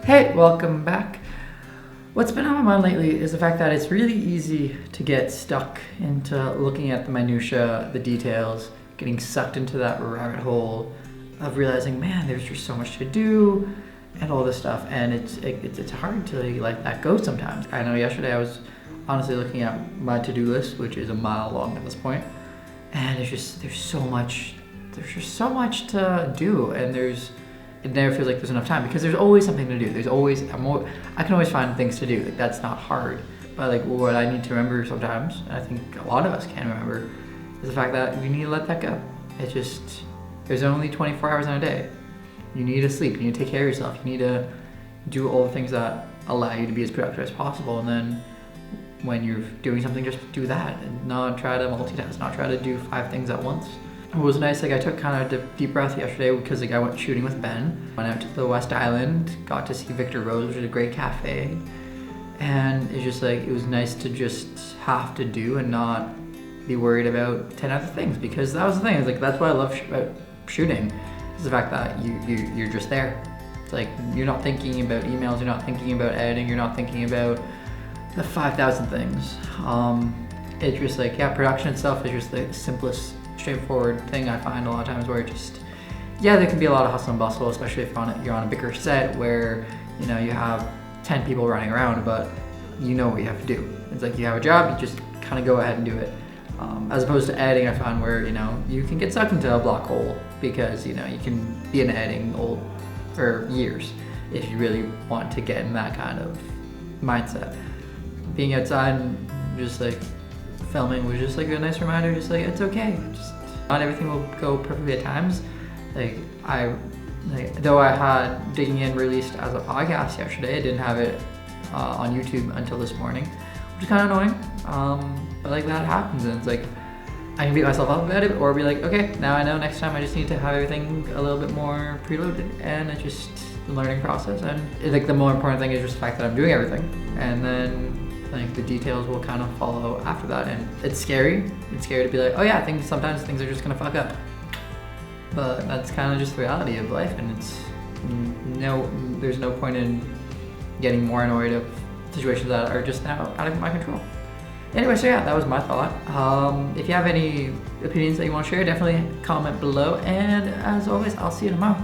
Hey, welcome back. What's been on my mind lately is the fact that it's really easy to get stuck into looking at the minutia, the details, getting sucked into that rabbit hole of realizing, man, there's just so much to do and all this stuff, and it's hard to let that go sometimes. I know yesterday I was honestly looking at my to-do list, which is a mile long at this point, and there's so much to do, and it never feels like there's enough time because there's always something to do. I can always find things to do. Like, that's not hard. But what I need to remember sometimes, and I think a lot of us can remember, is the fact that you need to let that go. There's only 24 hours in a day. You need to sleep, you need to take care of yourself, you need to do all the things that allow you to be as productive as possible, and then when you're doing something, just do that and not try to multitask, not try to do 5 things at once. It was nice, I took kind of a deep breath yesterday because I went shooting with Ben. Went out to the West Island, got to see Victor Rose, which is a great cafe. And it's just it was nice to just have to do and not be worried about 10 other things, because that was the thing. That's what I love about shooting, is the fact that you're just there. It's you're not thinking about emails, you're not thinking about editing, you're not thinking about the 5,000 things. It's just production itself is just the simplest, straightforward thing I find a lot of times, where there can be a lot of hustle and bustle, especially if you're on a bigger set where you have 10 people running around, but you know what you have to do. It's you have a job, you just kind of go ahead and do it. As opposed to editing, I find where you can get sucked into a black hole, because you can be in editing for years if you really want to get in that kind of mindset. Being outside and just filming was just a nice reminder, it's okay. Not everything will go perfectly at times. Though I had Digging In released as a podcast yesterday, I didn't have it on YouTube until this morning, which is kind of annoying. But that happens, and I can beat myself up about it, or be okay, now I know next time I just need to have everything a little bit more preloaded, and it's just the learning process. And the more important thing is just the fact that I'm doing everything, and then the details will kind of follow after that. And it's scary. It's scary to be oh yeah, sometimes things are just gonna fuck up. But that's kind of just the reality of life, and there's no point in getting more annoyed of situations that are just now out of my control. Anyway, so yeah, that was my thought. If you have any opinions that you want to share, definitely comment below. And as always, I'll see you tomorrow.